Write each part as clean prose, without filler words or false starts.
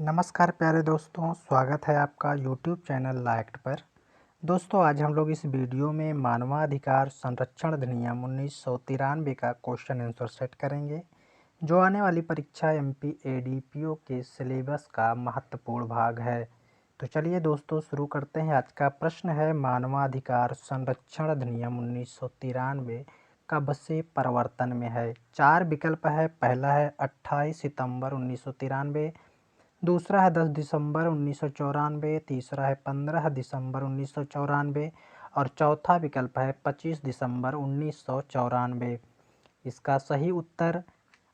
नमस्कार प्यारे दोस्तों, स्वागत है आपका YouTube चैनल लाइक्ट पर। दोस्तों, आज हम लोग इस वीडियो में मानवाधिकार संरक्षण अधिनियम 1993 का क्वेश्चन आंसर सेट करेंगे, जो आने वाली परीक्षा MP ADPO के सिलेबस का महत्वपूर्ण भाग है। तो चलिए दोस्तों शुरू करते हैं। आज का प्रश्न है, मानवाधिकार संरक्षण अधिनियम 1993 कब से प्रवर्तन में है। 4 विकल्प है। पहला है 28 सितंबर 1993, दूसरा है 10 दिसंबर 1994, तीसरा है 15 दिसंबर 1994 और चौथा विकल्प है 25 दिसंबर 1994। इसका सही उत्तर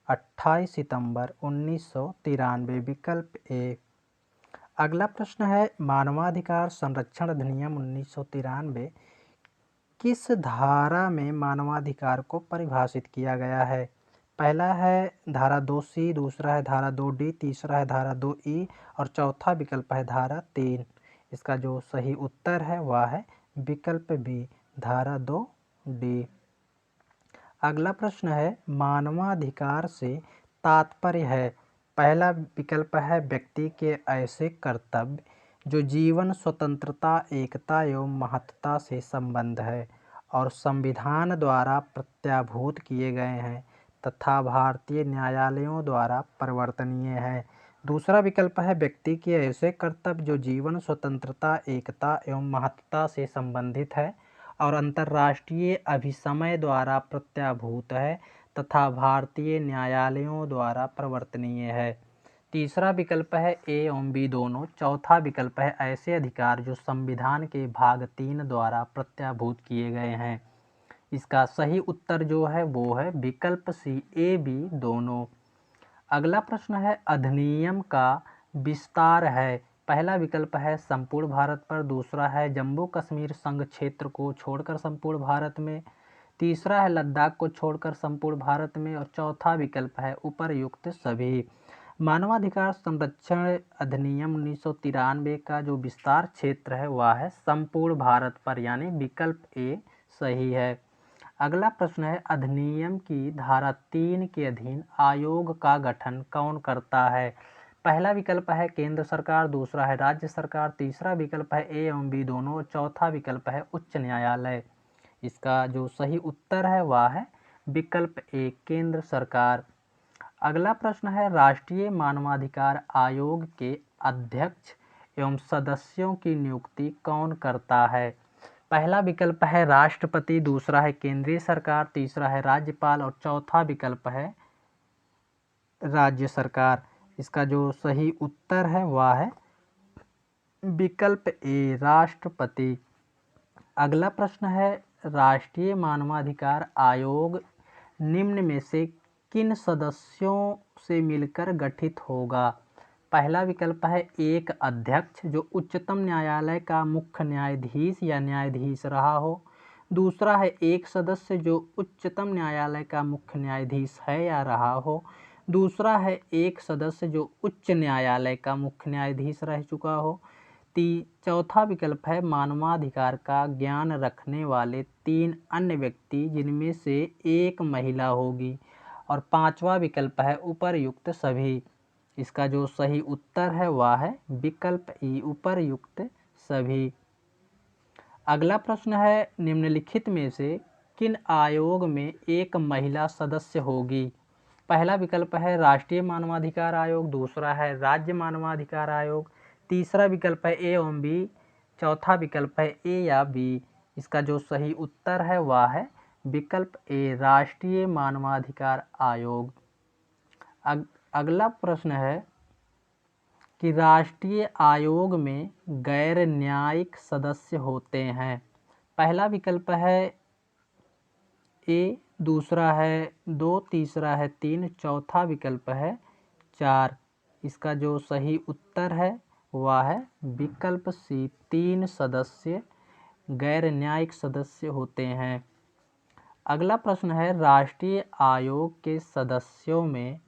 28 सितंबर 1993, विकल्प ए। अगला प्रश्न है, मानवाधिकार संरक्षण अधिनियम 1993 किस धारा में मानवाधिकार को परिभाषित किया गया है। पहला है धारा 2C, दूसरा है धारा 2D, तीसरा है धारा 2E और चौथा विकल्प है धारा 3। इसका जो सही उत्तर है वह है विकल्प बी, धारा 2D। अगला प्रश्न है, मानवाधिकार से तात्पर्य है। पहला विकल्प है व्यक्ति के ऐसे कर्तव्य जो जीवन, स्वतंत्रता, एकता एवं महत्ता से संबंध है और संविधान द्वारा प्रत्याभूत किए गए हैं तथा भारतीय न्यायालयों द्वारा परिवर्तनीय है। दूसरा विकल्प है व्यक्ति के ऐसे कर्तव्य जो जीवन, स्वतंत्रता, एकता एवं महत्ता से संबंधित है और अंतर्राष्ट्रीय अभिसमय द्वारा प्रत्याभूत है तथा भारतीय न्यायालयों द्वारा परिवर्तनीय है। तीसरा विकल्प है ए एवं बी दोनों। चौथा विकल्प है ऐसे अधिकार जो संविधान के भाग 3 द्वारा प्रत्याभूत किए गए हैं। इसका सही उत्तर जो है वो है विकल्प सी, ए बी दोनों। अगला प्रश्न है, अधिनियम का विस्तार है। पहला विकल्प है संपूर्ण भारत पर, दूसरा है जम्मू कश्मीर संघ क्षेत्र को छोड़कर संपूर्ण भारत में, तीसरा है लद्दाख को छोड़कर संपूर्ण भारत में और चौथा विकल्प है उपर्युक्त सभी। मानवाधिकार संरक्षण अधिनियम 1993 का जो विस्तार क्षेत्र है वह है संपूर्ण भारत पर, यानी विकल्प ए सही है। अगला प्रश्न है, अधिनियम की धारा 3 के अधीन आयोग का गठन कौन करता है। पहला विकल्प है केंद्र सरकार, दूसरा है राज्य सरकार, तीसरा विकल्प है ए एवं बी दोनों और चौथा विकल्प है उच्च न्यायालय। इसका जो सही उत्तर है वह है विकल्प ए, केंद्र सरकार। अगला प्रश्न है, राष्ट्रीय मानवाधिकार आयोग के अध्यक्ष एवं सदस्यों की नियुक्ति कौन करता है। पहला विकल्प है राष्ट्रपति, दूसरा है केंद्रीय सरकार, तीसरा है राज्यपाल और चौथा विकल्प है राज्य सरकार। इसका जो सही उत्तर है वह है विकल्प ए, राष्ट्रपति। अगला प्रश्न है, राष्ट्रीय मानवाधिकार आयोग निम्न में से किन सदस्यों से मिलकर गठित होगा। पहला विकल्प है एक अध्यक्ष जो उच्चतम न्यायालय का मुख्य न्यायाधीश या न्यायाधीश रहा हो, दूसरा है एक सदस्य जो उच्चतम न्यायालय का मुख्य न्यायाधीश है या रहा हो, दूसरा है एक सदस्य जो उच्च न्यायालय का मुख्य न्यायाधीश रह चुका हो, चौथा विकल्प है मानवाधिकार का ज्ञान रखने वाले 3 अन्य व्यक्ति जिनमें से एक महिला होगी और पांचवा विकल्प है उपर्युक्त सभी। इसका जो सही उत्तर है वह है विकल्प ई, उपर्युक्त सभी। अगला प्रश्न है, निम्नलिखित में से किन आयोग में एक महिला सदस्य होगी। पहला विकल्प है राष्ट्रीय मानवाधिकार आयोग, दूसरा है राज्य मानवाधिकार आयोग, तीसरा विकल्प है ए एवं बी, चौथा विकल्प है ए या बी। इसका जो सही उत्तर है वह है विकल्प ए, राष्ट्रीय मानवाधिकार आयोग। अगला प्रश्न है कि राष्ट्रीय आयोग में गैर न्यायिक सदस्य होते हैं। पहला विकल्प है ए, दूसरा है 2, तीसरा है 3, चौथा विकल्प है 4। इसका जो सही उत्तर है वह है विकल्प सी, 3 सदस्य गैर न्यायिक सदस्य होते हैं। अगला प्रश्न है, राष्ट्रीय आयोग के सदस्यों में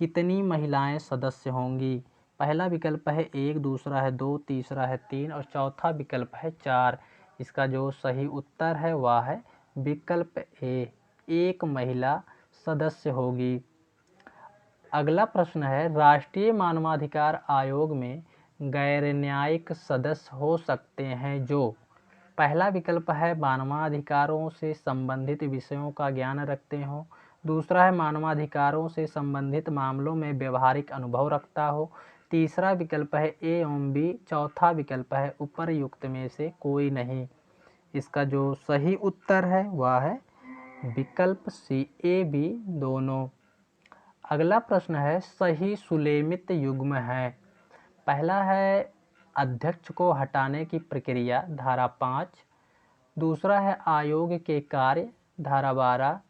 कितनी महिलाएं सदस्य होंगी। पहला विकल्प है 1, दूसरा है 2, तीसरा है 3 और चौथा विकल्प है 4। इसका जो सही उत्तर है वह है विकल्प ए, एक महिला सदस्य होगी। अगला प्रश्न है, राष्ट्रीय मानवाधिकार आयोग में गैर न्यायिक सदस्य हो सकते हैं जो। पहला विकल्प है मानवाधिकारों से संबंधित विषयों का ज्ञान रखते हों। दूसरा है मानवाधिकारों से संबंधित मामलों में व्यवहारिक अनुभव रखता हो। तीसरा विकल्प है ए एवं बी। चौथा विकल्प है उपर्युक्त में से कोई नहीं। इसका जो सही उत्तर है वह है विकल्प सी, ए बी दोनों। अगला प्रश्न है, सही सुलेमित युग्म है। पहला है अध्यक्ष को हटाने की प्रक्रिया, धारा 5। दूसरा है आयोग के कार्य, धारा 12।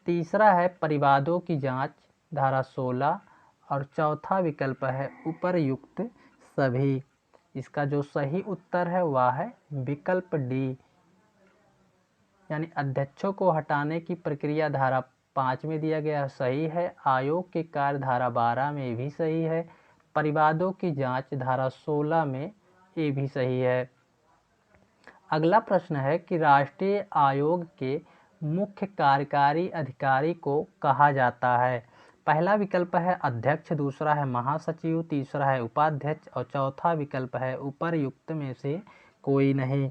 तीसरा है परिवादों की जांच, धारा 16। और चौथा विकल्प है उपर्युक्त सभी। इसका जो सही उत्तर है वह है विकल्प डी, यानी अध्यक्षों को हटाने की प्रक्रिया धारा 5 में दिया गया सही है। आयोग के कार्य धारा 12 में भी सही है। परिवादों की जांच धारा 16 में ये भी सही है। अगला प्रश्न है कि राष्ट्रीय आयोग के मुख्य कार्यकारी अधिकारी को कहा जाता है। पहला विकल्प है अध्यक्ष, दूसरा है महासचिव, तीसरा है उपाध्यक्ष और चौथा विकल्प है उपर्युक्त में से कोई नहीं।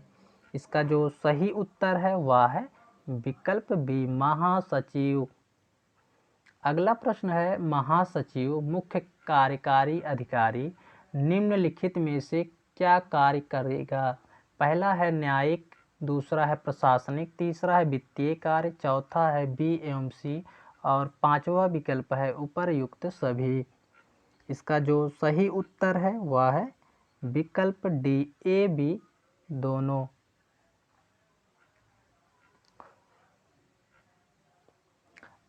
इसका जो सही उत्तर है वह है विकल्प बी, महासचिव। अगला प्रश्न है, महासचिव मुख्य कार्यकारी अधिकारी निम्नलिखित में से क्या कार्य करेगा। पहला है न्यायिक, दूसरा है प्रशासनिक, तीसरा है वित्तीय कार्य, चौथा है बी एवं सी और पांचवा विकल्प है उपर्युक्त सभी। इसका जो सही उत्तर है वह है विकल्प डी, ए बी दोनों।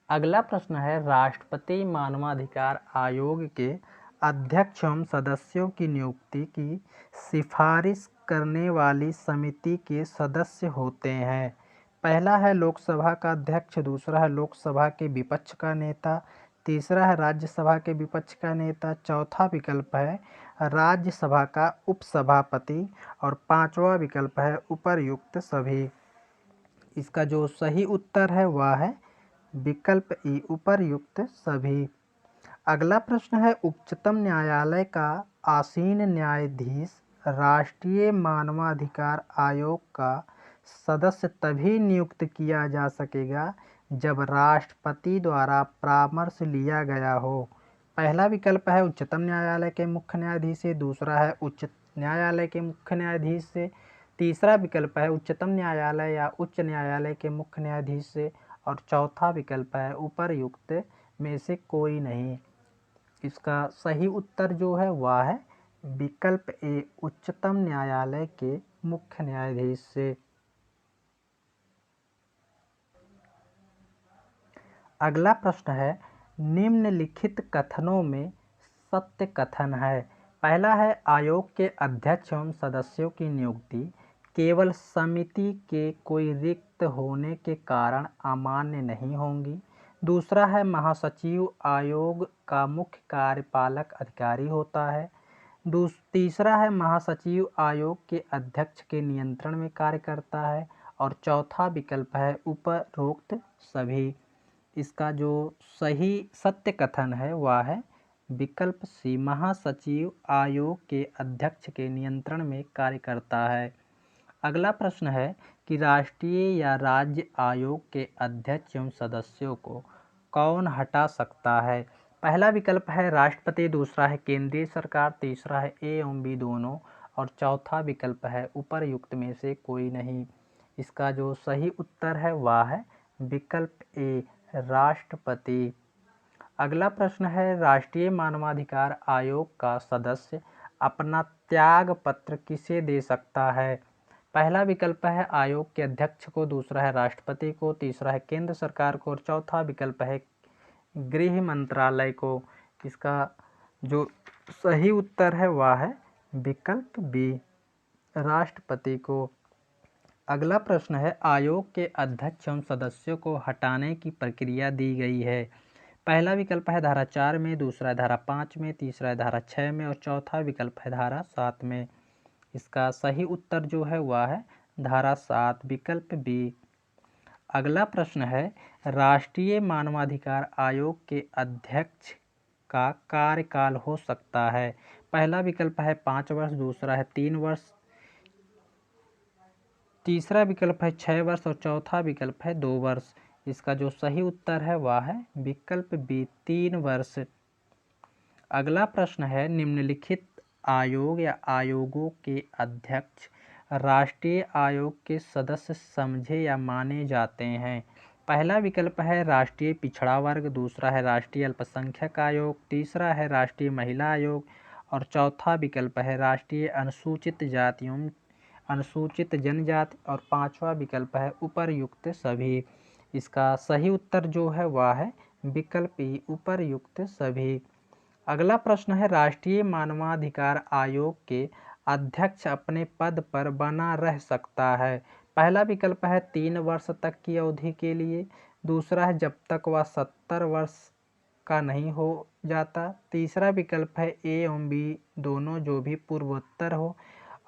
अगला प्रश्न है, राष्ट्रपति मानवाधिकार आयोग के अध्यक्ष एवं सदस्यों की नियुक्ति की सिफारिश करने वाली समिति के सदस्य होते हैं। पहला है लोकसभा का अध्यक्ष, दूसरा है लोकसभा के विपक्ष का नेता, तीसरा है राज्यसभा के विपक्ष का नेता, चौथा विकल्प है राज्यसभा का उपसभापति और पांचवा विकल्प है उपर्युक्त सभी। इसका जो सही उत्तर है वह है विकल्प ई, उपर्युक्त सभी। अगला प्रश्न है, उच्चतम न्यायालय का आसीन न्यायाधीश राष्ट्रीय मानवाधिकार आयोग का सदस्य तभी नियुक्त किया जा सकेगा जब राष्ट्रपति द्वारा परामर्श लिया गया हो। पहला विकल्प है उच्चतम न्यायालय के मुख्य न्यायाधीश से, दूसरा है उच्च न्यायालय के मुख्य न्यायाधीश से, तीसरा विकल्प है उच्चतम न्यायालय या उच्च न्यायालय के मुख्य न्यायाधीश से और चौथा विकल्प है उपर्युक्त में से कोई नहीं। इसका सही उत्तर जो है वह है विकल्प ए, उच्चतम न्यायालय के मुख्य न्यायाधीश से। अगला प्रश्न है, निम्नलिखित कथनों में सत्य कथन है। पहला है आयोग के अध्यक्ष एवं सदस्यों की नियुक्ति केवल समिति के कोई रिक्त होने के कारण अमान्य नहीं होंगी। दूसरा है महासचिव आयोग का मुख्य कार्यपालक अधिकारी होता है। तीसरा है महासचिव आयोग के अध्यक्ष के नियंत्रण में कार्य करता है और चौथा विकल्प है उपरोक्त सभी। इसका जो सही सत्य कथन है वह है विकल्प सी, महासचिव आयोग के अध्यक्ष के नियंत्रण में कार्य करता है। अगला प्रश्न है कि राष्ट्रीय या राज्य आयोग के अध्यक्ष एवं सदस्यों को कौन हटा सकता है। पहला विकल्प है राष्ट्रपति, दूसरा है केंद्रीय सरकार, तीसरा है ए एवं बी दोनों और चौथा विकल्प है उपर्युक्त में से कोई नहीं। इसका जो सही उत्तर है वह है विकल्प ए, राष्ट्रपति। अगला प्रश्न है, राष्ट्रीय मानवाधिकार आयोग का सदस्य अपना त्याग पत्र किसे दे सकता है। पहला विकल्प है आयोग के अध्यक्ष को, दूसरा है राष्ट्रपति को, तीसरा है केंद्र सरकार को और चौथा विकल्प है गृह मंत्रालय को। इसका जो सही उत्तर है वह है विकल्प बी, राष्ट्रपति को। अगला प्रश्न है, आयोग के अध्यक्ष एवं सदस्यों को हटाने की प्रक्रिया दी गई है। पहला विकल्प है धारा 4 में, दूसरा है धारा 5 में, तीसरा है धारा 6 में और चौथा विकल्प है धारा 7 में। इसका सही उत्तर जो है वह है धारा 7, विकल्प बी। अगला प्रश्न है, राष्ट्रीय मानवाधिकार आयोग के अध्यक्ष का कार्यकाल हो सकता है। पहला विकल्प है 5 वर्ष, दूसरा है 3 वर्ष, तीसरा विकल्प है 6 वर्ष और चौथा विकल्प है 2 वर्ष। इसका जो सही उत्तर है वह है विकल्प बी 3 वर्ष। अगला प्रश्न है, निम्नलिखित आयोग या आयोगों के अध्यक्ष राष्ट्रीय आयोग के सदस्य समझे या माने जाते हैं। पहला विकल्प है राष्ट्रीय पिछड़ा वर्ग, दूसरा है राष्ट्रीय अल्पसंख्यक आयोग, तीसरा है राष्ट्रीय महिला आयोग और चौथा विकल्प है राष्ट्रीय अनुसूचित जातियों अनुसूचित जनजाति और पांचवा विकल्प है उपर्युक्त सभी। इसका सही उत्तर जो है वह है विकल्प ई उपर्युक्त सभी। अगला प्रश्न है, राष्ट्रीय मानवाधिकार आयोग के अध्यक्ष अपने पद पर बना रह सकता है। पहला विकल्प है 3 वर्ष तक की अवधि के लिए, दूसरा है जब तक वह 70 वर्ष का नहीं हो जाता, तीसरा विकल्प है ए एवं बी दोनों जो भी पूर्वोत्तर हो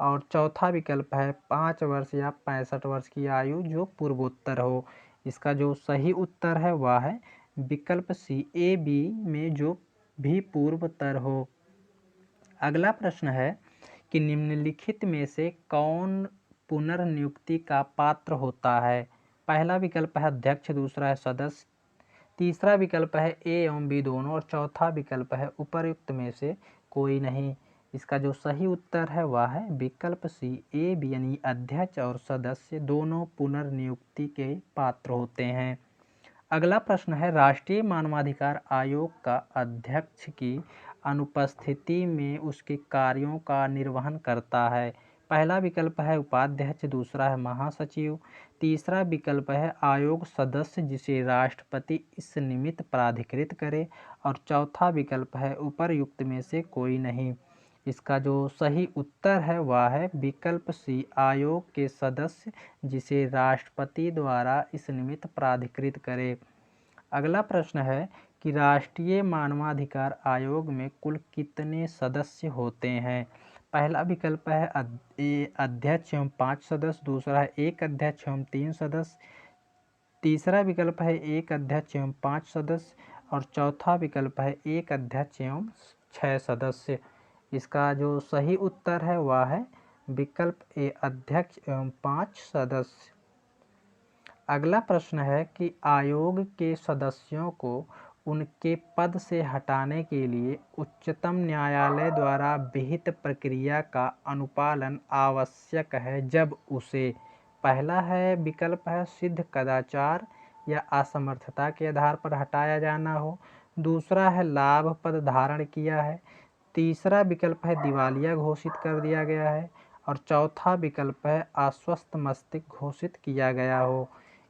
और चौथा विकल्प है 5 वर्ष या 65 वर्ष की आयु जो पूर्वोत्तर हो। इसका जो सही उत्तर है वह है विकल्प सी ए बी में जो भी पूर्वोत्तर हो। अगला प्रश्न है कि निम्नलिखित में से कौन पुनर्नियुक्ति का पात्र होता है। पहला विकल्प है अध्यक्ष, दूसरा है सदस्य, तीसरा विकल्प है ए एवं बी दोनों और चौथा विकल्प है उपर्युक्त में से कोई नहीं। इसका जो सही उत्तर है वह है विकल्प सी ए बी यानी अध्यक्ष और सदस्य दोनों पुनर्नियुक्ति के पात्र होते हैं। अगला प्रश्न है, राष्ट्रीय मानवाधिकार आयोग का अध्यक्ष की अनुपस्थिति में उसके कार्यों का निर्वहन करता है। पहला विकल्प है उपाध्यक्ष, दूसरा है महासचिव, तीसरा विकल्प है आयोग सदस्य जिसे राष्ट्रपति इस निमित्त प्राधिकृत करे और चौथा विकल्प है उपर्युक्त में से कोई नहीं। इसका जो सही उत्तर है वह है विकल्प सी आयोग के सदस्य जिसे राष्ट्रपति द्वारा इस निमित्त प्राधिकृत करे। अगला प्रश्न है कि राष्ट्रीय मानवाधिकार आयोग में कुल कितने सदस्य होते हैं। पहला विकल्प है अध्यक्ष एवं 5 सदस्य, दूसरा है 1 अध्यक्ष एवं 3 सदस्य, तीसरा विकल्प है 1 अध्यक्ष एवं 5 सदस्य और चौथा विकल्प है 1 अध्यक्ष एवं 6 सदस्य। इसका जो सही उत्तर है वह है विकल्प ए अध्यक्ष एवं 5 सदस्य। अगला प्रश्न है कि आयोग के सदस्यों को उनके पद से हटाने के लिए उच्चतम न्यायालय द्वारा विहित प्रक्रिया का अनुपालन आवश्यक है जब उसे, पहला है विकल्प है सिद्ध कदाचार या असमर्थता के आधार पर हटाया जाना हो, दूसरा है लाभ पद धारण किया है, तीसरा विकल्प है दिवालिया घोषित कर दिया गया है और चौथा विकल्प है अस्वस्थ मस्तिष्क घोषित किया गया हो।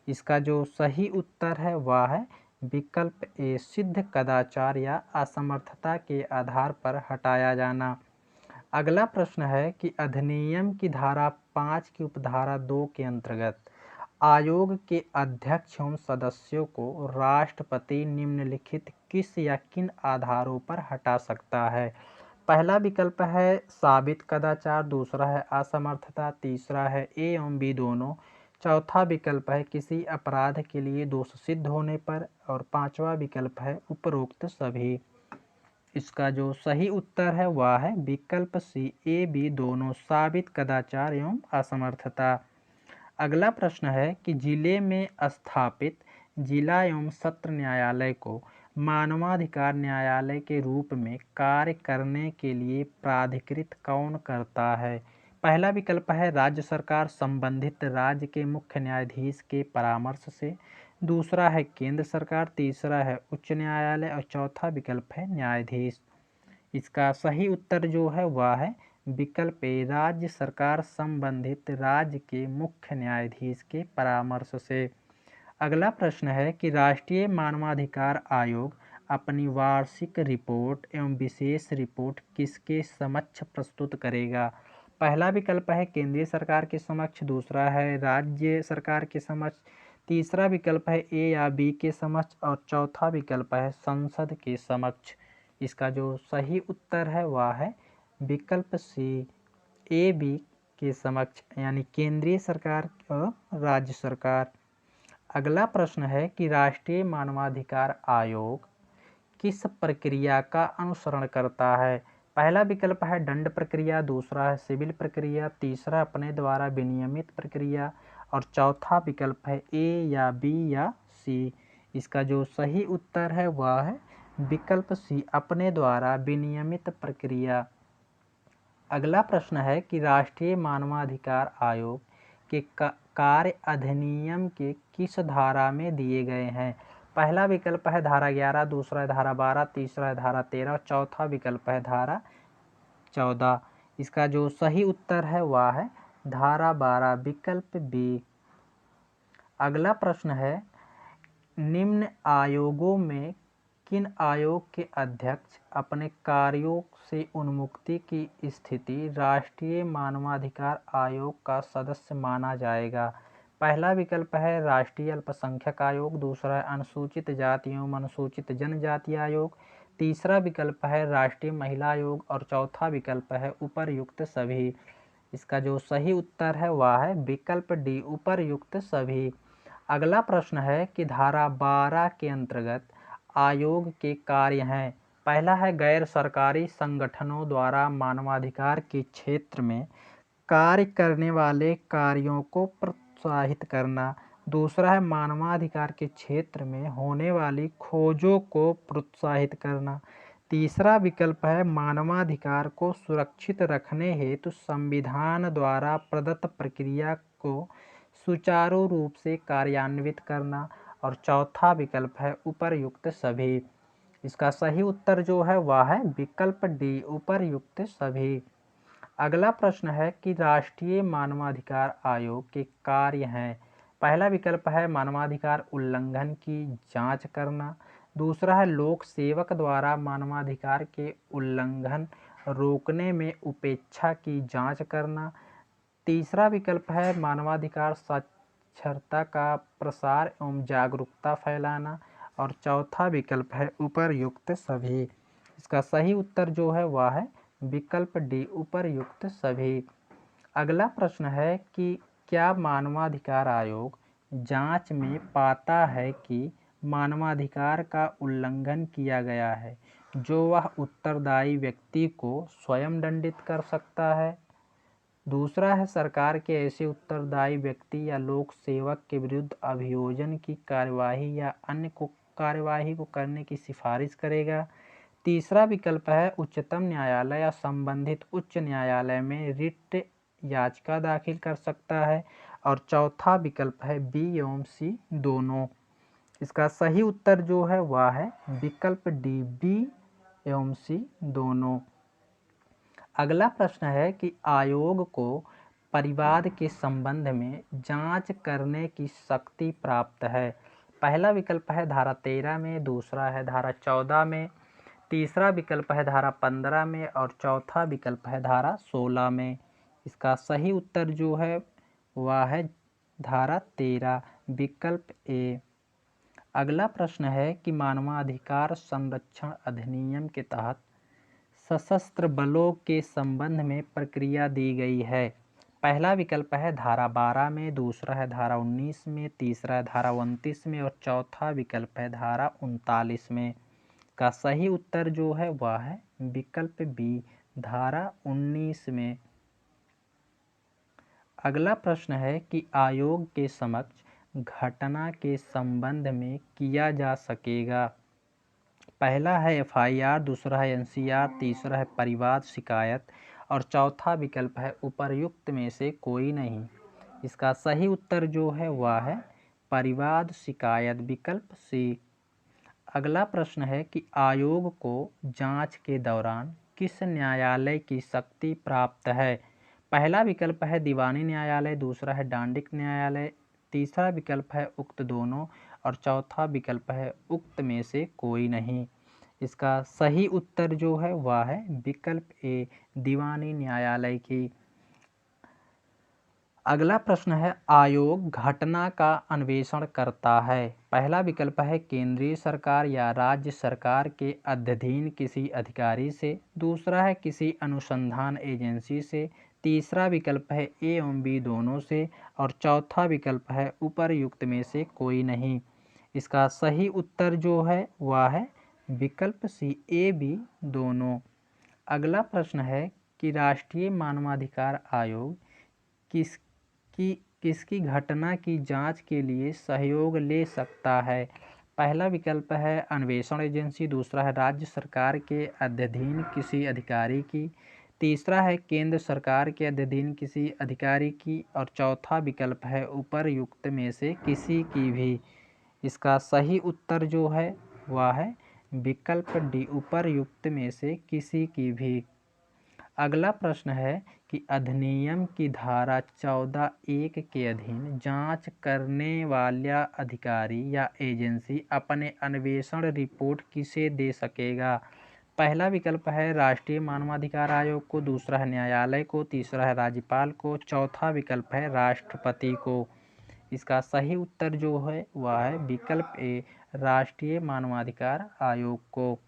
इसका जो सही उत्तर है वह है विकल्प ए सिद्ध कदाचार या असमर्थता के आधार पर हटाया जाना। अगला प्रश्न है कि अधिनियम की धारा 5 की उपधारा 2 के अंतर्गत आयोग के अध्यक्ष एवं सदस्यों को राष्ट्रपति निम्नलिखित किस या किन आधारों पर हटा सकता है। पहला विकल्प है साबित कदाचार, दूसरा है असमर्थता, तीसरा है ए एवं बी दोनों, चौथा विकल्प है किसी अपराध के लिए दोष सिद्ध होने पर और पांचवा विकल्प है उपरोक्त सभी। इसका जो सही उत्तर है वह है विकल्प सी ए बी दोनों, साबित कदाचार एवं असमर्थता। अगला प्रश्न है कि जिले में स्थापित जिला एवं सत्र न्यायालय को मानवाधिकार न्यायालय के रूप में कार्य करने के लिए प्राधिकृत कौन करता है। पहला विकल्प है राज्य सरकार संबंधित राज्य के मुख्य न्यायाधीश के परामर्श से, दूसरा है केंद्र सरकार, तीसरा है उच्च न्यायालय और चौथा विकल्प है न्यायाधीश। इसका सही उत्तर जो है वह है विकल्प ए राज्य सरकार संबंधित राज्य के मुख्य न्यायाधीश के परामर्श से। अगला प्रश्न है कि राष्ट्रीय मानवाधिकार आयोग अपनी वार्षिक रिपोर्ट एवं विशेष रिपोर्ट किसके समक्ष प्रस्तुत करेगा। पहला विकल्प है केंद्रीय सरकार के समक्ष, दूसरा है राज्य सरकार के समक्ष, तीसरा विकल्प है ए या बी के समक्ष और चौथा विकल्प है संसद के समक्ष। इसका जो सही उत्तर है वह है विकल्प सी ए बी के समक्ष यानी केंद्रीय सरकार और राज्य सरकार। अगला प्रश्न है कि राष्ट्रीय मानवाधिकार आयोग किस प्रक्रिया का अनुसरण करता है। पहला विकल्प है दंड प्रक्रिया, दूसरा है सिविल प्रक्रिया, तीसरा अपने द्वारा विनियमित प्रक्रिया और चौथा विकल्प है ए या बी या सी। इसका जो सही उत्तर है वह है विकल्प सी, अपने द्वारा विनियमित प्रक्रिया। अगला प्रश्न है कि राष्ट्रीय मानवाधिकार आयोग के कार्य अधिनियम के किस धारा में दिए गए हैं। पहला विकल्प है धारा 11, दूसरा है धारा 12, तीसरा है धारा 13, चौथा विकल्प है धारा 14। इसका जो सही उत्तर है वह है धारा 12, विकल्प बी। अगला प्रश्न है निम्न आयोगों में किन आयोग के अध्यक्ष अपने कार्यों से उन्मुक्ति की स्थिति राष्ट्रीय मानवाधिकार आयोग का सदस्य माना जाएगा। पहला विकल्प है राष्ट्रीय अल्पसंख्यक आयोग, दूसरा है अनुसूचित जाति एवं अनुसूचित जनजाति आयोग, तीसरा विकल्प है राष्ट्रीय महिला आयोग और चौथा विकल्प है उपर्युक्त सभी। इसका जो सही उत्तर है वह है विकल्प डी, उपर्युक्त सभी। अगला प्रश्न है कि धारा 12 के अंतर्गत आयोग के कार्य हैं। पहला है गैर सरकारी संगठनों द्वारा मानवाधिकार के क्षेत्र में कार्य करने वाले कार्यों को प्रोत्साहित करना, दूसरा है मानवाधिकार के क्षेत्र में होने वाली खोजों को प्रोत्साहित करना, तीसरा विकल्प है मानवाधिकार को सुरक्षित रखने हेतु संविधान द्वारा प्रदत्त प्रक्रिया को सुचारू रूप से कार्यान्वित करना और चौथा विकल्प है उपर्युक्त सभी। इसका सही उत्तर जो है वह है विकल्प डी, उपर्युक्त सभी। अगला प्रश्न है कि राष्ट्रीय मानवाधिकार आयोग के कार्य हैं। पहला विकल्प है मानवाधिकार उल्लंघन की जांच करना, दूसरा है लोक सेवक द्वारा मानवाधिकार के उल्लंघन रोकने में उपेक्षा की जांच करना, तीसरा विकल्प है मानवाधिकार साक्षरता का प्रसार एवं जागरूकता फैलाना और चौथा विकल्प है उपर्युक्त सभी। इसका सही उत्तर जो है वह है विकल्प डी, उपर्युक्त सभी। अगला प्रश्न है कि क्या मानवाधिकार आयोग जांच में पाता है कि मानवाधिकार का उल्लंघन किया गया है जो वह उत्तरदायी व्यक्ति को स्वयं दंडित कर सकता है, दूसरा है सरकार के ऐसे उत्तरदायी व्यक्ति या लोक सेवक के विरुद्ध अभियोजन की कार्यवाही या अन्य कार्यवाही को करने की सिफारिश करेगा, तीसरा विकल्प है उच्चतम न्यायालय या संबंधित उच्च न्यायालय में रिट याचिका दाखिल कर सकता है और चौथा विकल्प है बी एवं सी दोनों। इसका सही उत्तर जो है वह है विकल्प डी, बी एवं सी दोनों। अगला प्रश्न है कि आयोग को परिवाद के संबंध में जांच करने की शक्ति प्राप्त है। पहला विकल्प है धारा 13 में, दूसरा है धारा 14 में, तीसरा विकल्प है धारा 15 में और चौथा विकल्प है धारा 16 में। इसका सही उत्तर जो है वह है धारा 13, विकल्प ए। अगला प्रश्न है कि मानवाधिकार संरक्षण अधिनियम के तहत सशस्त्र बलों के संबंध में प्रक्रिया दी गई है। पहला विकल्प है धारा 12 में, दूसरा है धारा 19 में, तीसरा है धारा 29 में और चौथा विकल्प है धारा 39 में। का सही उत्तर जो है वह है विकल्प बी, धारा 19 में। अगला प्रश्न है कि आयोग के समक्ष घटना के संबंध में किया जा सकेगा। पहला है एफआईआर, दूसरा है एनसीआर, तीसरा है परिवाद शिकायत और चौथा विकल्प है उपर्युक्त में से कोई नहीं। इसका सही उत्तर जो है वह है परिवाद शिकायत, विकल्प सी। अगला प्रश्न है कि आयोग को जांच के दौरान किस न्यायालय की शक्ति प्राप्त है। पहला विकल्प है दीवानी न्यायालय, दूसरा है डांडिक न्यायालय, तीसरा विकल्प है उक्त दोनों और चौथा विकल्प है उक्त में से कोई नहीं। इसका सही उत्तर जो है वह है विकल्प ए, दीवानी न्यायालय की। अगला प्रश्न है आयोग घटना का अन्वेषण करता है। पहला विकल्प है केंद्रीय सरकार या राज्य सरकार के अधीन किसी अधिकारी से, दूसरा है किसी अनुसंधान एजेंसी से, तीसरा विकल्प है ए एवं बी दोनों से और चौथा विकल्प है उपर्युक्त में से कोई नहीं। इसका सही उत्तर जो है वह है विकल्प सी ए बी दोनों। अगला प्रश्न है कि राष्ट्रीय मानवाधिकार आयोग किसकी घटना की जांच के लिए सहयोग ले सकता है। पहला विकल्प है अन्वेषण एजेंसी, दूसरा है राज्य सरकार के अधीन किसी अधिकारी की, तीसरा है केंद्र सरकार के अधीन किसी अधिकारी की और चौथा विकल्प है उपर्युक्त में से किसी की भी। इसका सही उत्तर जो है वह है विकल्प डी उपर्युक्त में से किसी की भी। अगला प्रश्न है कि अधिनियम की धारा 14(1) के अधीन जांच करने वाला अधिकारी या एजेंसी अपने अन्वेषण रिपोर्ट किसे दे सकेगा। पहला विकल्प है राष्ट्रीय मानवाधिकार आयोग को, दूसरा है न्यायालय को, तीसरा है राज्यपाल को, चौथा विकल्प है राष्ट्रपति को। इसका सही उत्तर जो है वह है विकल्प ए राष्ट्रीय मानवाधिकार आयोग को।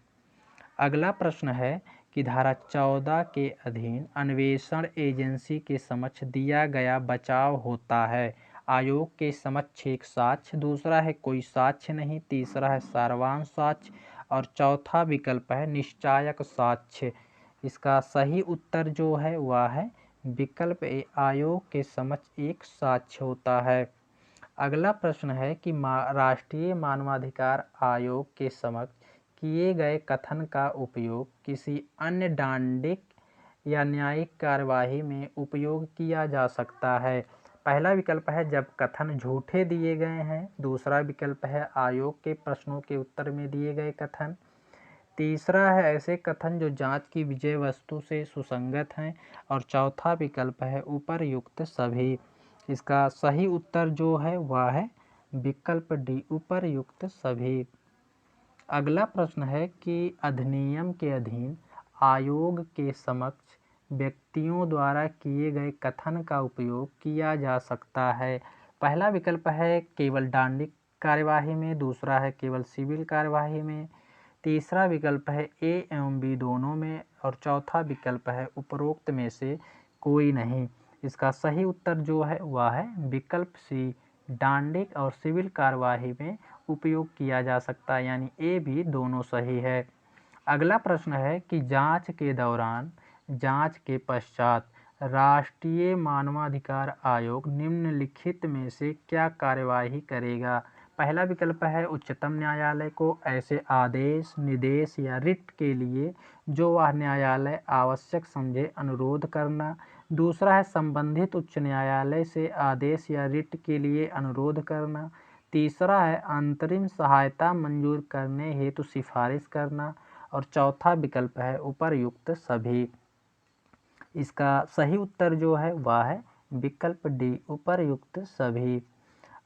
अगला प्रश्न है कि धारा 14 के अधीन अन्वेषण एजेंसी के समक्ष दिया गया बचाव होता है। आयोग के समक्ष एक साक्ष्य, दूसरा है कोई साक्ष्य नहीं, तीसरा है सार्वंश साक्ष्य और चौथा विकल्प है निश्चायक साक्ष्य। इसका सही उत्तर जो है वह है विकल्प ए आयोग के समक्ष एक साक्ष्य होता है। अगला प्रश्न है कि राष्ट्रीय मानवाधिकार आयोग के समक्ष किए गए कथन का उपयोग किसी अन्य दंडिक या न्यायिक कार्यवाही में उपयोग किया जा सकता है। पहला विकल्प है जब कथन झूठे दिए गए हैं, दूसरा विकल्प है आयोग के प्रश्नों के उत्तर में दिए गए कथन, तीसरा है ऐसे कथन जो जांच की विषय वस्तु से सुसंगत हैं और चौथा विकल्प है उपर्युक्त सभी। इसका सही उत्तर जो है वह है विकल्प डी उपर्युक्त सभी। अगला प्रश्न है कि अधिनियम के अधीन आयोग के समक्ष व्यक्तियों द्वारा किए गए कथन का उपयोग किया जा सकता है। पहला विकल्प है केवल दंडिक कार्यवाही में, दूसरा है केवल सिविल कार्यवाही में, तीसरा विकल्प है ए एवं बी दोनों में और चौथा विकल्प है उपरोक्त में से कोई नहीं। इसका सही उत्तर जो है वह है विकल्प सी दंडिक और सिविल कार्यवाही में उपयोग किया जा सकता है, यानी ए भी दोनों सही है। अगला प्रश्न है कि जांच के दौरान, जांच के पश्चात राष्ट्रीय मानवाधिकार आयोग निम्नलिखित में से क्या कार्यवाही करेगा। पहला विकल्प है उच्चतम न्यायालय को ऐसे आदेश, निर्देश या रिट के लिए जो वह न्यायालय आवश्यक समझे अनुरोध करना, दूसरा है संबंधित उच्च न्यायालय से आदेश या रिट के लिए अनुरोध करना, तीसरा है अंतरिम सहायता मंजूर करने हेतु सिफारिश करना और चौथा विकल्प है उपर्युक्त सभी। इसका सही उत्तर जो है वह है विकल्प डी उपर्युक्त सभी।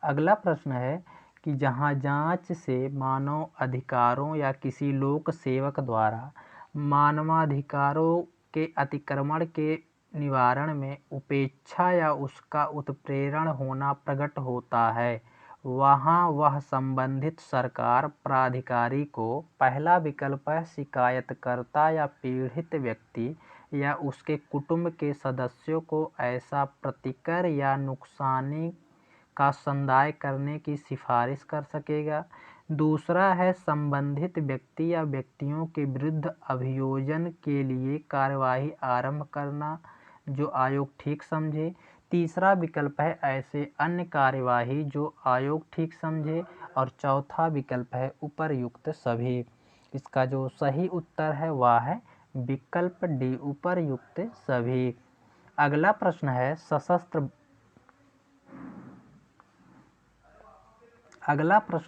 अगला प्रश्न है कि जहां जांच से मानव अधिकारों या किसी लोक सेवक द्वारा मानवाधिकारों के अतिक्रमण के निवारण में उपेक्षा या उसका उत्प्रेरण होना प्रकट होता है, वहाँ वह संबंधित सरकार प्राधिकारी को पहला विकल्प है शिकायतकर्ता या पीड़ित व्यक्ति या उसके कुटुंब के सदस्यों को ऐसा प्रतिकर या नुकसानी का संदाय करने की सिफारिश कर सकेगा, दूसरा है संबंधित व्यक्ति या व्यक्तियों के विरुद्ध अभियोजन के लिए कार्यवाही आरंभ करना जो आयोग ठीक समझे, तीसरा विकल्प है ऐसे अन्य कार्यवाही जो आयोग ठीक समझे और चौथा विकल्प है उपर्युक्त सभी। इसका जो सही उत्तर है वह है विकल्प डी उपर्युक्त सभी। अगला प्रश्न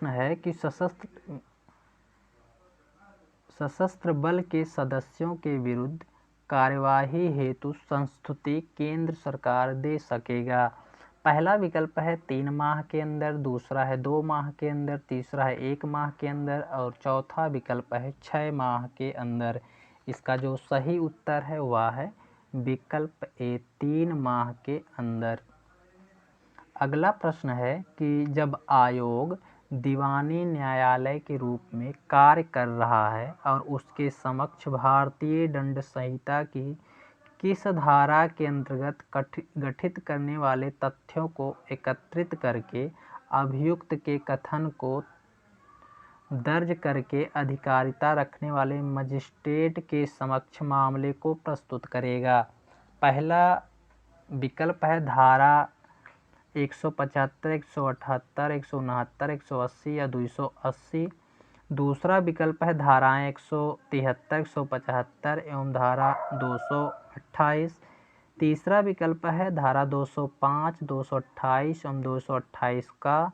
है कि सशस्त्र बल के सदस्यों के विरुद्ध कार्यवाही हेतु संस्तुति केंद्र सरकार दे सकेगा। पहला विकल्प है 3 माह के अंदर, दूसरा है 2 माह के अंदर, तीसरा है 1 माह के अंदर और चौथा विकल्प है 6 माह के अंदर। इसका जो सही उत्तर है वह है विकल्प ए 3 माह के अंदर। अगला प्रश्न है कि जब आयोग दीवानी न्यायालय के रूप में कार्य कर रहा है और उसके समक्ष भारतीय दंड संहिता की किस धारा के अंतर्गत गठित करने वाले तथ्यों को एकत्रित करके अभियुक्त के कथन को दर्ज करके अधिकारिता रखने वाले मजिस्ट्रेट के समक्ष मामले को प्रस्तुत करेगा? पहला विकल्प है धारा 175, 178, 169, 180 या 280। दूसरा विकल्प है धाराएं 173, 175 एवं धारा 228। तीसरा विकल्प है धारा 205, 228 एवं 228 का।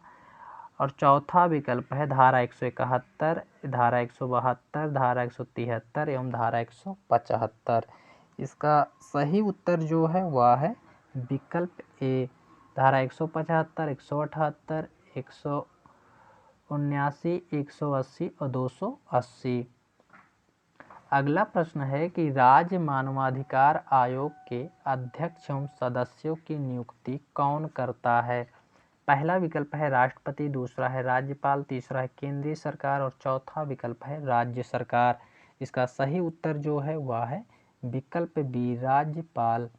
और चौथा विकल्प है धारा 171, धारा 172, धारा 173 एवं धारा 175। इसका सही उत्तर जो है वह है विकल्प ए, धारा 175, 178, 179, 180 और 280। अगला प्रश्न है कि राज्य मानवाधिकार आयोग के अध्यक्ष एवं सदस्यों की नियुक्ति कौन करता है? पहला विकल्प है राष्ट्रपति, दूसरा है राज्यपाल, तीसरा है केंद्रीय सरकार और चौथा विकल्प है राज्य सरकार। इसका सही उत्तर जो है वह है विकल्प बी, राज्यपाल।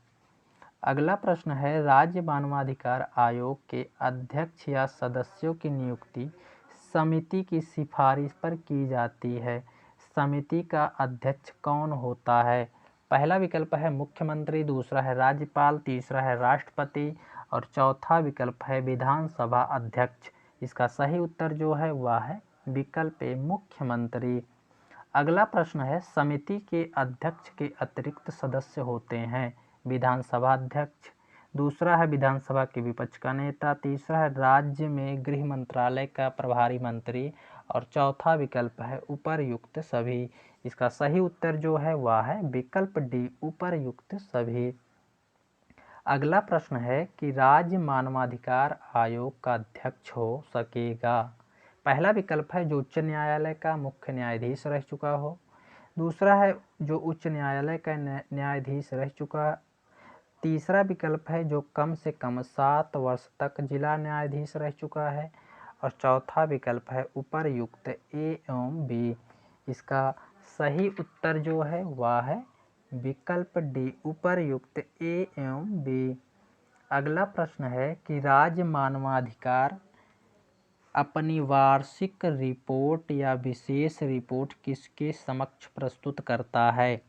अगला प्रश्न है राज्य मानवाधिकार आयोग के अध्यक्ष या सदस्यों की नियुक्ति समिति की सिफारिश पर की जाती है। समिति का अध्यक्ष कौन होता है? पहला विकल्प है मुख्यमंत्री, दूसरा है राज्यपाल, तीसरा है राष्ट्रपति और चौथा विकल्प है विधानसभा अध्यक्ष। इसका सही उत्तर जो है वह है विकल्प ए, मुख्यमंत्री। अगला प्रश्न है समिति के अध्यक्ष के अतिरिक्त सदस्य होते हैं। विधानसभा अध्यक्ष, दूसरा है विधानसभा के विपक्ष का नेता, तीसरा है राज्य में गृह मंत्रालय का प्रभारी मंत्री और चौथा विकल्प है उपर्युक्त सभी। इसका सही उत्तर जो है वह है विकल्प डी, उपर्युक्त सभी। अगला प्रश्न है कि राज्य मानवाधिकार आयोग का अध्यक्ष हो सकेगा? पहला विकल्प है जो उच्च न्यायालय का मुख्य न्यायाधीश रह चुका हो, दूसरा है जो उच्च न्यायालय का न्यायाधीश रह चुका, तीसरा विकल्प है जो कम से कम 7 वर्ष तक जिला न्यायाधीश रह चुका है और चौथा विकल्प है उपर्युक्त ए एवं बी। इसका सही उत्तर जो है वह है विकल्प डी, उपर्युक्त ए एवं बी। अगला प्रश्न है कि राज्य मानवाधिकार अपनी वार्षिक रिपोर्ट या विशेष रिपोर्ट किसके समक्ष प्रस्तुत करता है?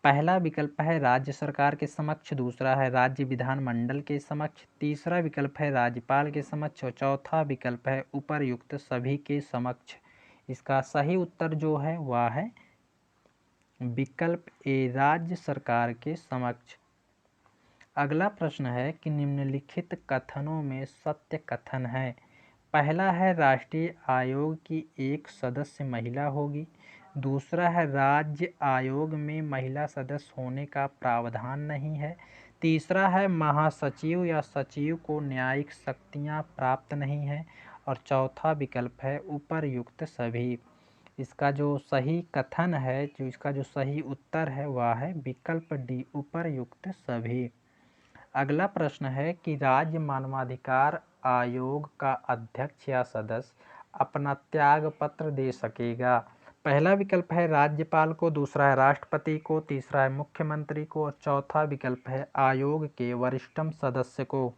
पहला विकल्प है राज्य सरकार के समक्ष, दूसरा है राज्य विधानमंडल के समक्ष, तीसरा विकल्प है राज्यपाल के समक्ष और चौथा विकल्प है उपर्युक्त सभी के समक्ष। इसका सही उत्तर जो है वह है विकल्प ए, राज्य सरकार के समक्ष। अगला प्रश्न है कि निम्नलिखित कथनों में सत्य कथन है। पहला है राष्ट्रीय आयोग की एक सदस्य महिला होगी, दूसरा है राज्य आयोग में महिला सदस्य होने का प्रावधान नहीं है, तीसरा है महासचिव या सचिव को न्यायिक शक्तियां प्राप्त नहीं है और चौथा विकल्प है उपर्युक्त सभी। इसका जो सही कथन है, इसका जो सही उत्तर है वह है विकल्प डी, उपर्युक्त सभी। अगला प्रश्न है कि राज्य मानवाधिकार आयोग का अध्यक्ष या सदस्य अपना त्याग पत्र दे सकेगा? पहला विकल्प है राज्यपाल को, दूसरा है राष्ट्रपति को, तीसरा है मुख्यमंत्री को और चौथा विकल्प है आयोग के वरिष्ठतम सदस्य को।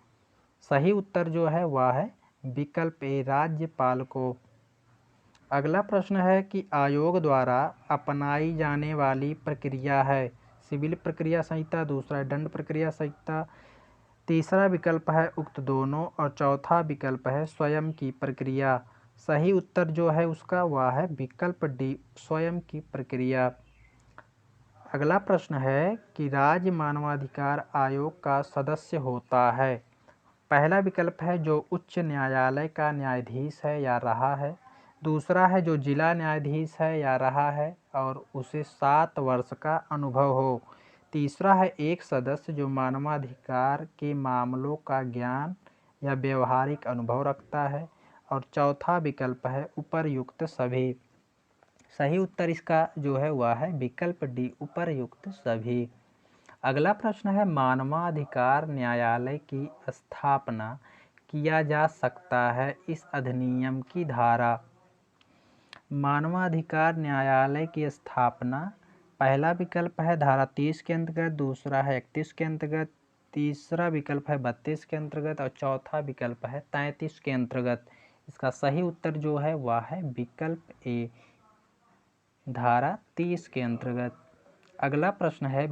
सही उत्तर जो है वह है विकल्प ए, राज्यपाल को। अगला प्रश्न है कि आयोग द्वारा अपनाई जाने वाली प्रक्रिया है सिविल प्रक्रिया संहिता, दूसरा है दंड प्रक्रिया संहिता, तीसरा विकल्प है उक्त दोनों और चौथा विकल्प है स्वयं की प्रक्रिया। सही उत्तर जो है उसका वह है विकल्प डी, स्वयं की प्रक्रिया। अगला प्रश्न है कि राज्य मानवाधिकार आयोग का सदस्य होता है। पहला विकल्प है जो उच्च न्यायालय का न्यायाधीश है या रहा है, दूसरा है जो जिला न्यायाधीश है या रहा है और उसे 7 वर्ष का अनुभव हो, तीसरा है एक सदस्य जो मानवाधिकार के मामलों का ज्ञान या व्यवहारिक अनुभव रखता है और चौथा विकल्प है उपर्युक्त सभी। सही उत्तर इसका जो है वह है विकल्प डी, उपर्युक्त सभी। अगला प्रश्न है मानवाधिकार न्यायालय की स्थापना किया जा सकता है इस अधिनियम की धारा। मानवाधिकार न्यायालय की स्थापना पहला विकल्प है धारा 30 के अंतर्गत, दूसरा है 31 के अंतर्गत, तीसरा विकल्प है 32 के अंतर्गत और चौथा विकल्प है 33 के अंतर्गत। इसका सही उत्तर जो है वह है विकल्प ए, धारा 30 के अंतर्गत। अगला प्रश्न है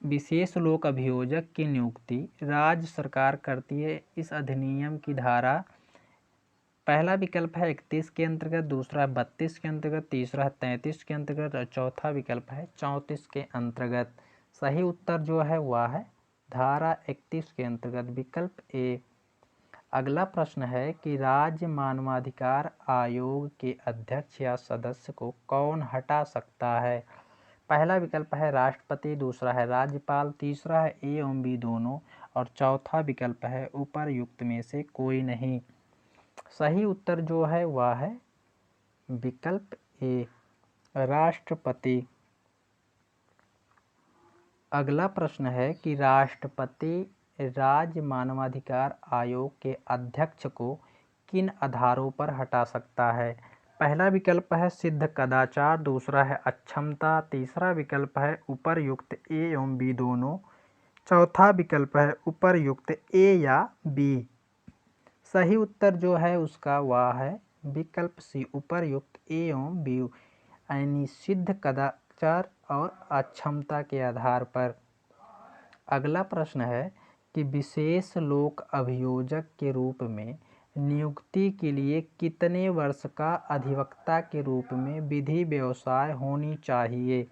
विशेष लोक अभियोजक की नियुक्ति राज्य सरकार करती है। इस अधिनियम की धारा, पहला विकल्प है 31 के अंतर्गत, दूसरा है 32 के अंतर्गत, तीसरा है 33 के अंतर्गत और चौथा विकल्प है 34 के अंतर्गत। सही उत्तर जो है वह है धारा 31 के अंतर्गत, विकल्प ए। अगला प्रश्न है कि राज्य मानवाधिकार आयोग के अध्यक्ष या सदस्य को कौन हटा सकता है। पहला विकल्प है राष्ट्रपति, दूसरा है राज्यपाल, तीसरा है ए एवं बी दोनों और चौथा विकल्प है उपर्युक्त में से कोई नहीं। सही उत्तर जो है वह है विकल्प ए, राष्ट्रपति। अगला प्रश्न है कि राष्ट्रपति राज्य मानवाधिकार आयोग के अध्यक्ष को किन आधारों पर हटा सकता है। पहला विकल्प है सिद्ध कदाचार, दूसरा है अक्षमता, तीसरा विकल्प है उपर्युक्त ए एवं बी दोनों, चौथा विकल्प है उपर्युक्त ए या बी। सही उत्तर जो है उसका वह है विकल्प सी, उपर्युक्त ए एवं बी, यानी सिद्ध कदाचार और अक्षमता के आधार पर। अगला प्रश्न है कि विशेष लोक अभियोजक के रूप में नियुक्ति के लिए कितने वर्ष का अधिवक्ता के रूप में विधि व्यवसाय होनी चाहिए।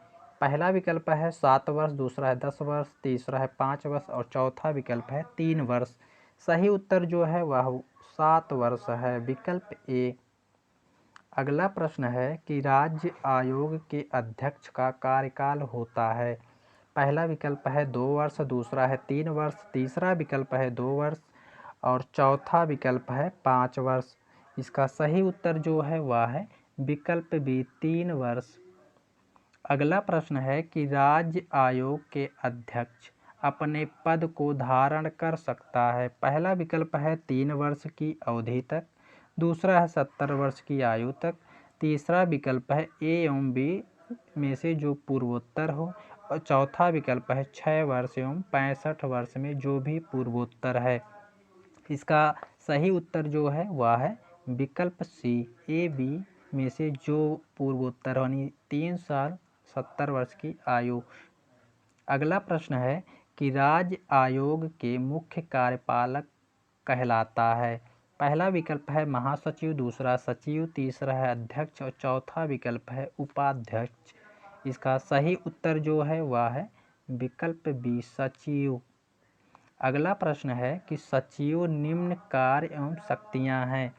पहला विकल्प है 7 वर्ष, दूसरा है 10 वर्ष, तीसरा है 5 वर्ष और चौथा विकल्प है 3 वर्ष। सही उत्तर जो है वह 7 वर्ष है, विकल्प ए। अगला प्रश्न है कि राज्य आयोग के अध्यक्ष का कार्यकाल होता है। पहला विकल्प है 2 वर्ष, दूसरा है 3 वर्ष, तीसरा विकल्प है 2 वर्ष और चौथा विकल्प है 5 वर्ष। इसका सही उत्तर जो है वह है विकल्प बी, 3 वर्ष। अगला प्रश्न है कि राज्य आयोग के अध्यक्ष अपने पद को धारण कर सकता है। पहला विकल्प है 3 वर्ष की अवधि तक, दूसरा है 70 वर्ष की आयु तक, तीसरा विकल्प है ए एवं बी में से जो पूर्वोत्तर हो और चौथा विकल्प है 6 वर्ष एवं 65 वर्ष में जो भी पूर्वोत्तर है। इसका सही उत्तर जो है वह है विकल्प सी, ए बी में से जो पूर्वोत्तर, यानी 3 साल 70 वर्ष की आयु। अगला प्रश्न है कि राज्य आयोग के मुख्य कार्यपालक कहलाता है। पहला विकल्प है महासचिव, दूसरा सचिव, तीसरा है अध्यक्ष और चौथा विकल्प है उपाध्यक्ष। इसका सही उत्तर जो है वह है विकल्प बी, सचिव। अगला प्रश्न है कि सचिव निम्न कार्य एवं शक्तियां हैं।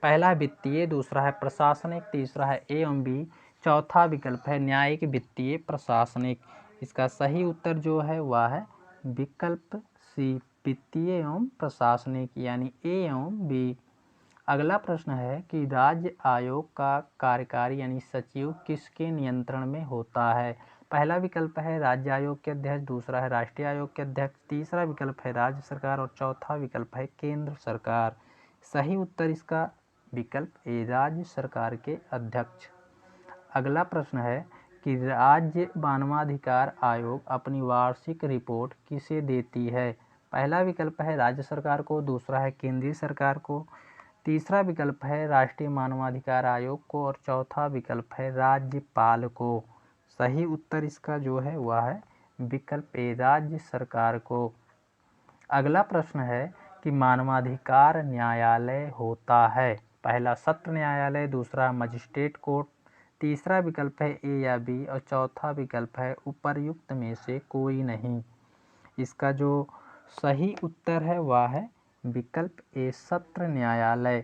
पहला वित्तीय, दूसरा है प्रशासनिक, तीसरा है ए एवं बी, चौथा विकल्प है न्यायिक, वित्तीय, प्रशासनिक। इसका सही उत्तर जो है वह है विकल्प सी, वित्तीय एवं प्रशासनिक, यानी ए एवं बी। अगला प्रश्न है कि राज्य आयोग का कार्यकारी यानी सचिव किसके नियंत्रण में होता है। पहला विकल्प है राज्य आयोग के अध्यक्ष, दूसरा है राष्ट्रीय आयोग के अध्यक्ष, तीसरा विकल्प है राज्य सरकार और चौथा विकल्प है केंद्र सरकार। सही उत्तर इसका विकल्प ए, राज्य सरकार के अध्यक्ष। अगला प्रश्न है कि राज्य मानवाधिकार आयोग अपनी वार्षिक रिपोर्ट किसे देती है। पहला विकल्प है राज्य सरकार को, दूसरा है केंद्रीय सरकार को, तीसरा विकल्प है राष्ट्रीय मानवाधिकार आयोग को और चौथा विकल्प है राज्यपाल को। सही उत्तर इसका जो है वह है विकल्प ए, राज्य सरकार को। अगला प्रश्न है कि मानवाधिकार न्यायालय होता है। पहला सत्र न्यायालय, दूसरा मजिस्ट्रेट कोर्ट, तीसरा विकल्प है ए या बी और चौथा विकल्प है उपर्युक्त में से कोई नहीं। इसका जो सही उत्तर है वह है विकल्प ए, सत्र न्यायालय।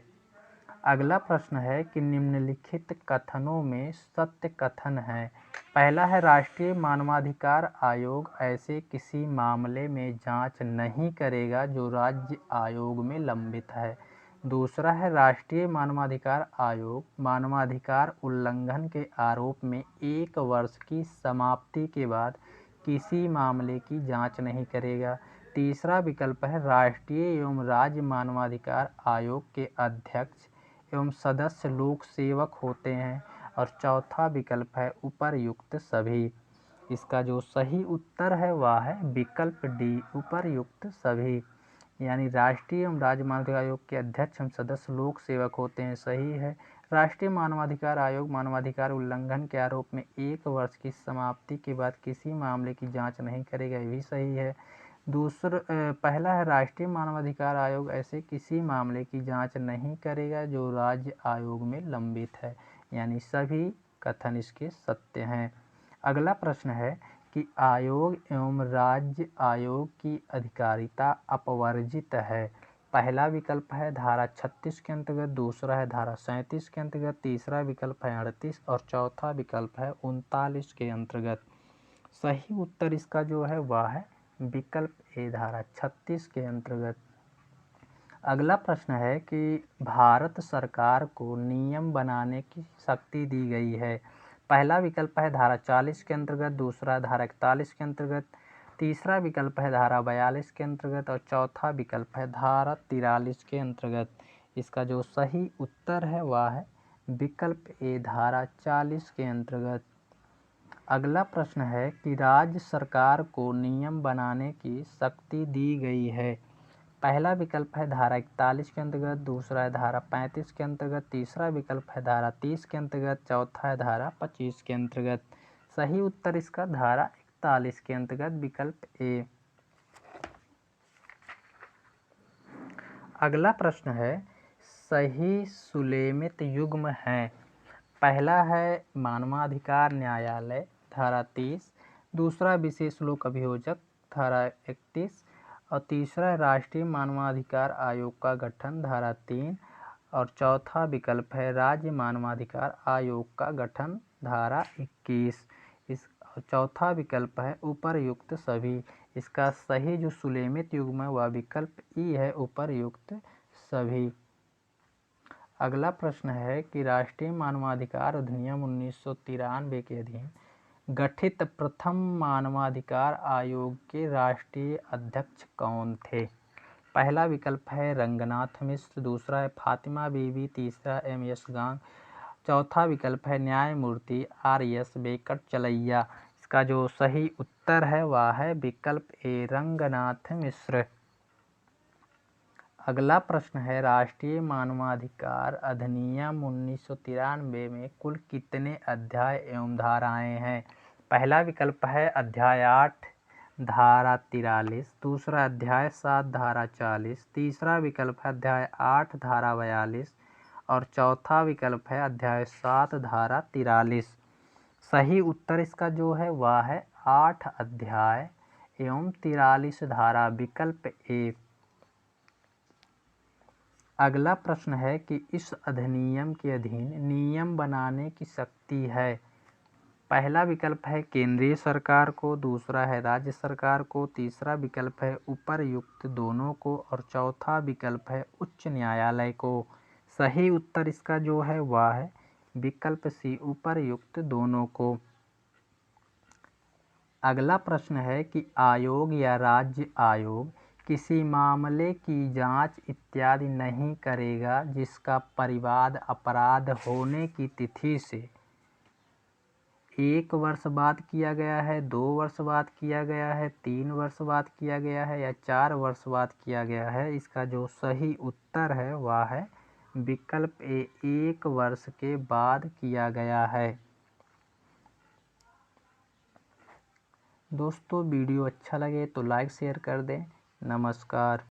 अगला प्रश्न है कि निम्नलिखित कथनों में सत्य कथन है। पहला है राष्ट्रीय मानवाधिकार आयोग ऐसे किसी मामले में जांच नहीं करेगा जो राज्य आयोग में लंबित है। दूसरा है राष्ट्रीय मानवाधिकार आयोग मानवाधिकार उल्लंघन के आरोप में 1 वर्ष की समाप्ति के बाद किसी मामले की जांच नहीं करेगा। तीसरा विकल्प है राष्ट्रीय एवं राज्य मानवाधिकार आयोग के अध्यक्ष एवं सदस्य लोक सेवक होते हैं और चौथा विकल्प है उपर्युक्त सभी। इसका जो सही उत्तर है वह है विकल्प डी, उपर्युक्त सभी। यानी राष्ट्रीय एवं राज्य मानवाधिकार आयोग के अध्यक्ष एवं सदस्य लोक सेवक होते हैं, सही है। राष्ट्रीय मानवाधिकार आयोग मानवाधिकार उल्लंघन के आरोप में 1 वर्ष की समाप्ति के बाद किसी मामले की जांच नहीं करेगा, ये भी सही है। पहला है राष्ट्रीय मानवाधिकार आयोग ऐसे किसी मामले की जांच नहीं करेगा जो राज्य आयोग में लंबित है, यानी सभी कथन इसके सत्य हैं। अगला प्रश्न है कि आयोग एवं राज्य आयोग की अधिकारिता अपवर्जित है। पहला विकल्प है धारा 36 के अंतर्गत, दूसरा है धारा 37 के अंतर्गत, तीसरा विकल्प है 38 और चौथा विकल्प है 39 के अंतर्गत। सही उत्तर इसका जो है वह है विकल्प ए, धारा 36 के अंतर्गत। अगला प्रश्न है कि भारत सरकार को नियम बनाने की शक्ति दी गई है। पहला विकल्प है धारा 40 के अंतर्गत, दूसरा धारा 41 के अंतर्गत, तीसरा विकल्प है धारा 42 के अंतर्गत और चौथा विकल्प है धारा 43 के अंतर्गत। इसका जो सही उत्तर है वह है विकल्प ए, धारा 40 के अंतर्गत। अगला प्रश्न है कि राज्य सरकार को नियम बनाने की शक्ति दी गई है। पहला विकल्प है धारा 41 के अंतर्गत, दूसरा है धारा 35 के अंतर्गत, तीसरा विकल्प है धारा 30 के अंतर्गत, चौथा है धारा 25 के अंतर्गत। सही उत्तर इसका धारा 41 के अंतर्गत, विकल्प ए। अगला प्रश्न है सही सुलेमित युग्म है। पहला है मानवाधिकार न्यायालय, धारा 30, दूसरा विशेष लोक अभियोजक, धारा 31 और तीसरा राष्ट्रीय मानवाधिकार आयोग का गठन, धारा 3 और चौथा विकल्प है राज्य मानवाधिकार आयोग का गठन, धारा 21। इस चौथा विकल्प है उपर्युक्त सभी। इसका सही जो सुलेमित युग्म है वह विकल्प ई है, उपर्युक्त सभी। अगला प्रश्न है कि राष्ट्रीय मानवाधिकार अधिनियम 1993 के अधीन गठित प्रथम मानवाधिकार आयोग के राष्ट्रीय अध्यक्ष कौन थे। पहला विकल्प है रंगनाथ मिश्र, दूसरा है फातिमा बीबी, तीसरा एम.एस. गांग, चौथा विकल्प है न्यायमूर्ति आर.एस. वेंकटचलैया। इसका जो सही उत्तर है वह है विकल्प ए, रंगनाथ मिश्र। अगला प्रश्न है राष्ट्रीय मानवाधिकार अधिनियम 1993 में कुल कितने अध्याय एवं धाराएं हैं। पहला विकल्प है अध्याय 8 धारा 43, दूसरा अध्याय 7 धारा 40, तीसरा विकल्प है अध्याय 8 धारा 42 और चौथा विकल्प है अध्याय 7 धारा 43। सही उत्तर इसका जो है वह है 8 अध्याय एवं 43 धारा, विकल्प ए। अगला प्रश्न है कि इस अधिनियम के अधीन नियम बनाने की शक्ति है। पहला विकल्प है केंद्रीय सरकार को, दूसरा है राज्य सरकार को, तीसरा विकल्प है उपर्युक्त दोनों को और चौथा विकल्प है उच्च न्यायालय को। सही उत्तर इसका जो है वह है विकल्प सी, उपर्युक्त दोनों को। अगला प्रश्न है कि आयोग या राज्य आयोग किसी मामले की जांच इत्यादि नहीं करेगा जिसका परिवाद अपराध होने की तिथि से 1 वर्ष बाद किया गया है, 2 वर्ष बाद किया गया है, 3 वर्ष बाद किया गया है या 4 वर्ष बाद किया गया है। इसका जो सही उत्तर है वह है विकल्प ए, 1 वर्ष के बाद किया गया है। दोस्तों वीडियो अच्छा लगे तो लाइक शेयर कर दें। नमस्कार।